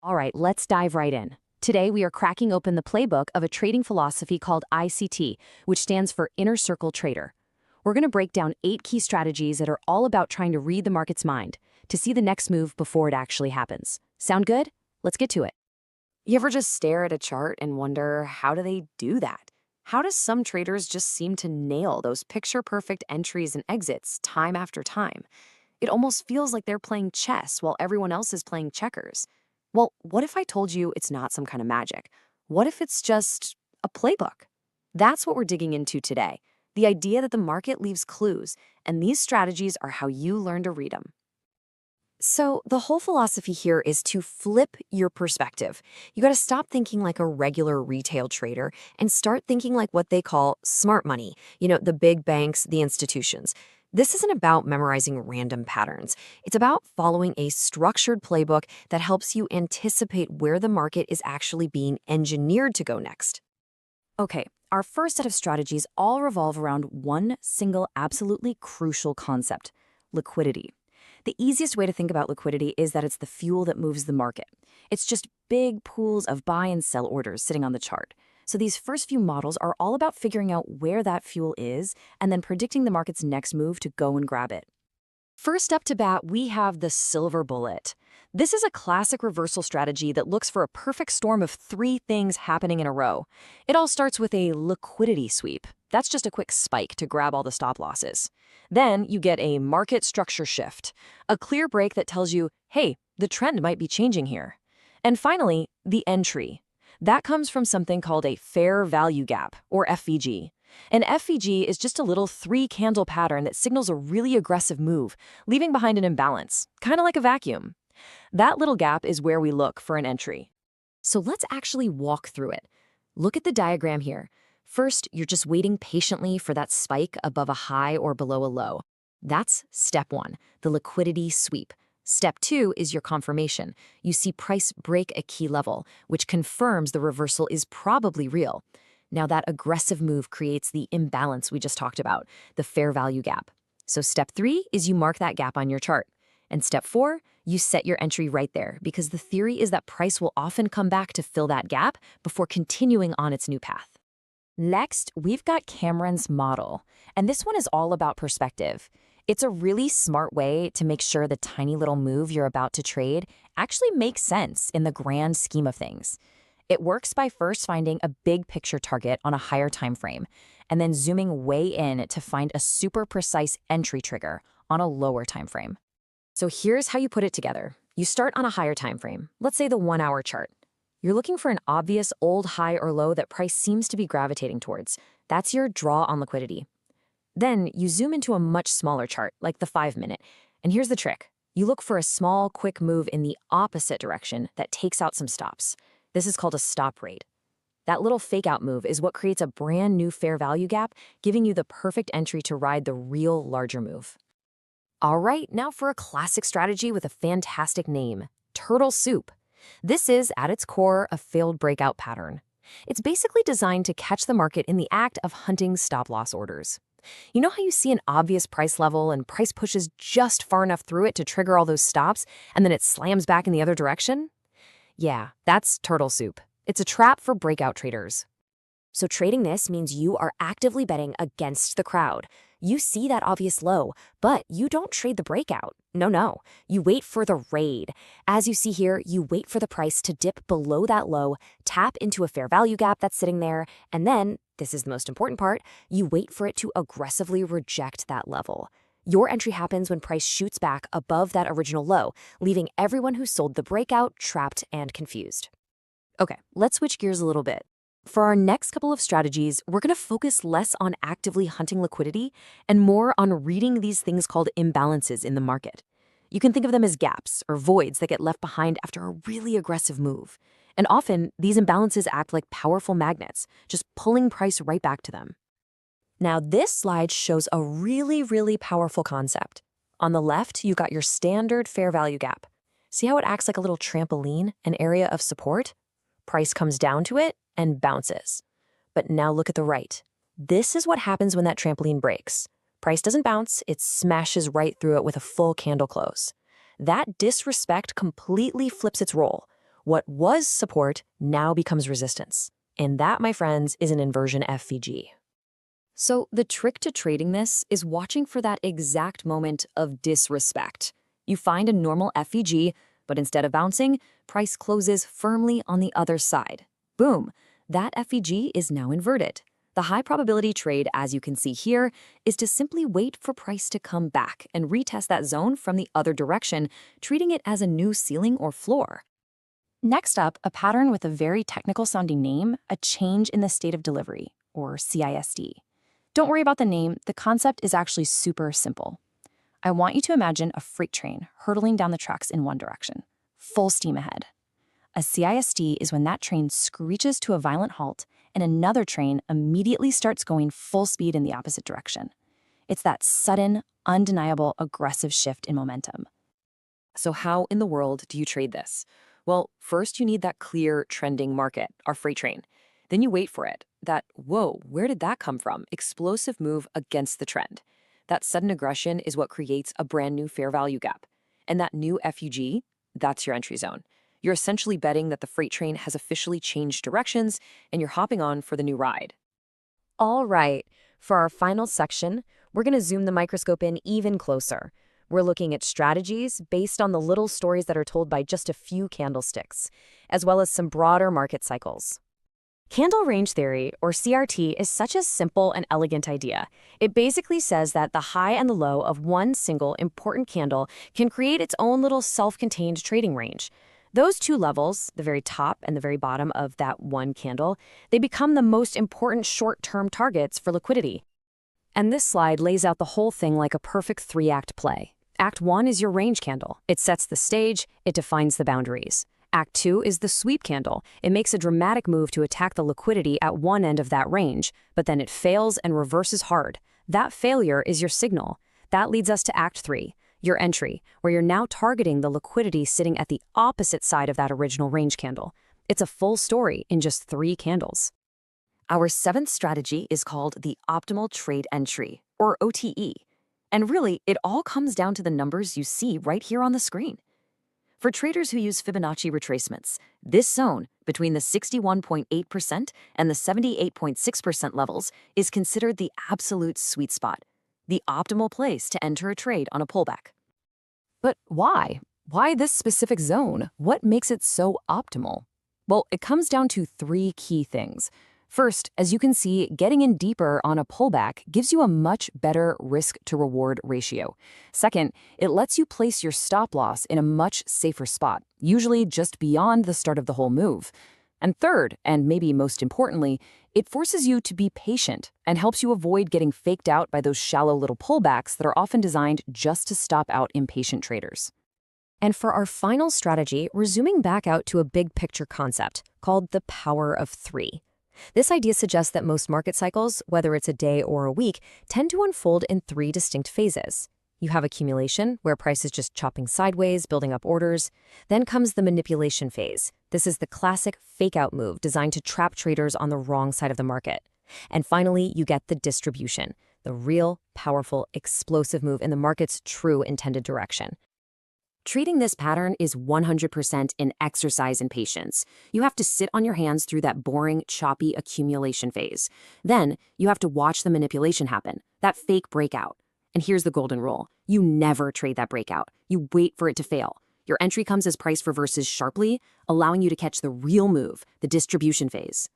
All right, let's dive right in. Today, we are cracking open the playbook of a trading philosophy called ICT, which stands for Inner Circle Trader. We're going to break down 8 key strategies that are all about trying to read the market's mind, to see the next move before it actually happens. Sound good? Let's get to it. You ever just stare at a chart and wonder, how do they do that? How does some traders just seem to nail those picture-perfect entries and exits time after time? It almost feels like they're playing chess while everyone else is playing checkers. Well, what if I told you it's not some kind of magic? What if it's just a playbook? That's what we're digging into today. The idea that the market leaves clues, and these strategies are how you learn to read them. So the whole philosophy here is to flip your perspective. You got to stop thinking like a regular retail trader and start thinking like what they call smart money. The big banks, the institutions. This isn't about memorizing random patterns. It's about following a structured playbook that helps you anticipate where the market is actually being engineered to go next. Okay, our first set of strategies all revolve around one single, absolutely crucial concept: liquidity. The easiest way to think about liquidity is that it's the fuel that moves the market. It's just big pools of buy and sell orders sitting on the chart. So these first few models are all about figuring out where that fuel is and then predicting the market's next move to go and grab it. First up to bat, we have the silver bullet. This is a classic reversal strategy that looks for a perfect storm of 3 things happening in a row. It all starts with a liquidity sweep. That's just a quick spike to grab all the stop losses. Then you get a market structure shift, a clear break that tells you, hey, the trend might be changing here. And finally, the entry. That comes from something called a fair value gap, or FVG. An FVG is just a little 3-candle pattern that signals a really aggressive move, leaving behind an imbalance, kind of like a vacuum. That little gap is where we look for an entry. So let's actually walk through it. Look at the diagram here. First, you're just waiting patiently for that spike above a high or below a low. That's step 1, the liquidity sweep. Step 2 is your confirmation. You see price break a key level, which confirms the reversal is probably real. Now that aggressive move creates the imbalance we just talked about, the fair value gap. So step 3 is you mark that gap on your chart. And step 4, you set your entry right there, because the theory is that price will often come back to fill that gap before continuing on its new path. Next, we've got Cameron's model, and this one is all about perspective. It's a really smart way to make sure the tiny little move you're about to trade actually makes sense in the grand scheme of things. It works by first finding a big picture target on a higher time frame, and then zooming way in to find a super precise entry trigger on a lower time frame. So here's how you put it together. You start on a higher time frame, let's say the 1-hour chart. You're looking for an obvious old high or low that price seems to be gravitating towards. That's your draw on liquidity. Then you zoom into a much smaller chart, like the 5-minute. And here's the trick. You look for a small, quick move in the opposite direction that takes out some stops. This is called a stop rate. That little fake out move is what creates a brand new fair value gap, giving you the perfect entry to ride the real larger move. All right, now for a classic strategy with a fantastic name: Turtle Soup. This is, at its core, a failed breakout pattern. It's basically designed to catch the market in the act of hunting stop-loss orders. You know how you see an obvious price level and price pushes just far enough through it to trigger all those stops, and then it slams back in the other direction? Yeah, that's Turtle Soup. It's a trap for breakout traders. So trading this means you are actively betting against the crowd. You see that obvious low, but you don't trade the breakout. No. You wait for the raid. As you see here, you wait for the price to dip below that low, tap into a fair value gap that's sitting there, and then, this is the most important part, you wait for it to aggressively reject that level. Your entry happens when price shoots back above that original low, leaving everyone who sold the breakout trapped and confused. Okay, let's switch gears a little bit. For our next couple of strategies, we're going to focus less on actively hunting liquidity and more on reading these things called imbalances in the market. You can think of them as gaps or voids that get left behind after a really aggressive move. And often, these imbalances act like powerful magnets, just pulling price right back to them. Now, this slide shows a really powerful concept. On the left, you got your standard fair value gap. See how it acts like a little trampoline, an area of support? Price comes down to it and bounces. But now look at the right. This is what happens when that trampoline breaks. Price doesn't bounce, it smashes right through it with a full candle close. That disrespect completely flips its role. What was support now becomes resistance. And that, my friends, is an inversion FVG. So the trick to trading this is watching for that exact moment of disrespect. You find a normal FVG, but instead of bouncing, price closes firmly on the other side. Boom! That FVG is now inverted. The high probability trade, as you can see here, is to simply wait for price to come back and retest that zone from the other direction, treating it as a new ceiling or floor. Next up, a pattern with a very technical-sounding name, a change in the state of delivery, or CISD. Don't worry about the name, the concept is actually super simple. I want you to imagine a freight train hurtling down the tracks in one direction, full steam ahead. A CISD is when that train screeches to a violent halt and another train immediately starts going full speed in the opposite direction. It's that sudden, undeniable, aggressive shift in momentum. So how in the world do you trade this? Well, first you need that clear trending market, our freight train. Then you wait for it. That, whoa, where did that come from? Explosive move against the trend. That sudden aggression is what creates a brand new fair value gap. And that new FUG, that's your entry zone. You're essentially betting that the freight train has officially changed directions and you're hopping on for the new ride. All right, for our final section, we're going to zoom the microscope in even closer. We're looking at strategies based on the little stories that are told by just a few candlesticks, as well as some broader market cycles. Candle range theory, or CRT, is such a simple and elegant idea. It basically says that the high and the low of one single important candle can create its own little self-contained trading range. Those two levels, the very top and the very bottom of that one candle, they become the most important short-term targets for liquidity. And this slide lays out the whole thing like a perfect three-act play. Act 1 is your range candle. It sets the stage, it defines the boundaries. Act 2 is the sweep candle. It makes a dramatic move to attack the liquidity at one end of that range, but then it fails and reverses hard. That failure is your signal. That leads us to Act 3, your entry, where you're now targeting the liquidity sitting at the opposite side of that original range candle. It's a full story in just 3 candles. Our 7th strategy is called the optimal trade entry, or OTE. And really, it all comes down to the numbers you see right here on the screen. For traders who use Fibonacci retracements, this zone between the 61.8% and the 78.6% levels is considered the absolute sweet spot, the optimal place to enter a trade on a pullback. But why? Why this specific zone? What makes it so optimal? Well, it comes down to 3 key things. First, as you can see, getting in deeper on a pullback gives you a much better risk-to-reward ratio. Second, it lets you place your stop loss in a much safer spot, usually just beyond the start of the whole move. And third, and maybe most importantly, it forces you to be patient and helps you avoid getting faked out by those shallow little pullbacks that are often designed just to stop out impatient traders. And for our final strategy, we're zooming back out to a big picture concept called the power of 3. This idea suggests that most market cycles, whether it's a day or a week, tend to unfold in 3 distinct phases. You have accumulation, where price is just chopping sideways, building up orders. Then comes the manipulation phase. This is the classic fake-out move designed to trap traders on the wrong side of the market. And finally, you get the distribution, the real, powerful, explosive move in the market's true intended direction. Treating this pattern is 100% an exercise in patience. You have to sit on your hands through that boring, choppy accumulation phase. Then, you have to watch the manipulation happen, that fake breakout. And here's the golden rule. You never trade that breakout. You wait for it to fail. Your entry comes as price reverses sharply, allowing you to catch the real move, the distribution phase.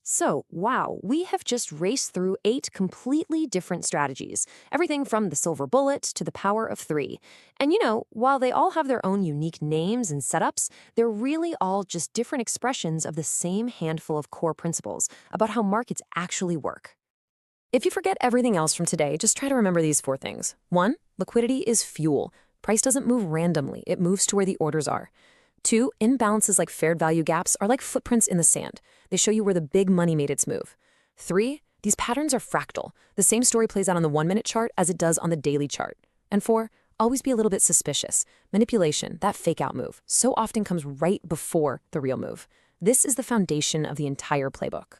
So, wow, we have just raced through 8 completely different strategies, everything from the silver bullet to the power of 3. And while they all have their own unique names and setups, they're really all just different expressions of the same handful of core principles about how markets actually work. If you forget everything else from today, just try to remember these 4 things. 1, liquidity is fuel. Price doesn't move randomly, it moves to where the orders are. 2, imbalances like fair value gaps are like footprints in the sand. They show you where the big money made its move. 3, these patterns are fractal. The same story plays out on the 1-minute chart as it does on the daily chart. And 4, always be a little bit suspicious. Manipulation, that fake-out move, so often comes right before the real move. This is the foundation of the entire playbook.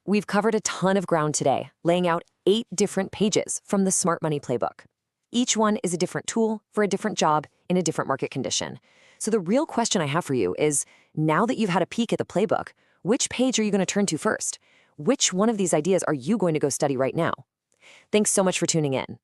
We've covered a ton of ground today, laying out 8 different pages from the Smart Money Playbook. Each one is a different tool for a different job in a different market condition. So the real question I have for you is, now that you've had a peek at the playbook, which page are you going to turn to first? Which one of these ideas are you going to go study right now? Thanks so much for tuning in.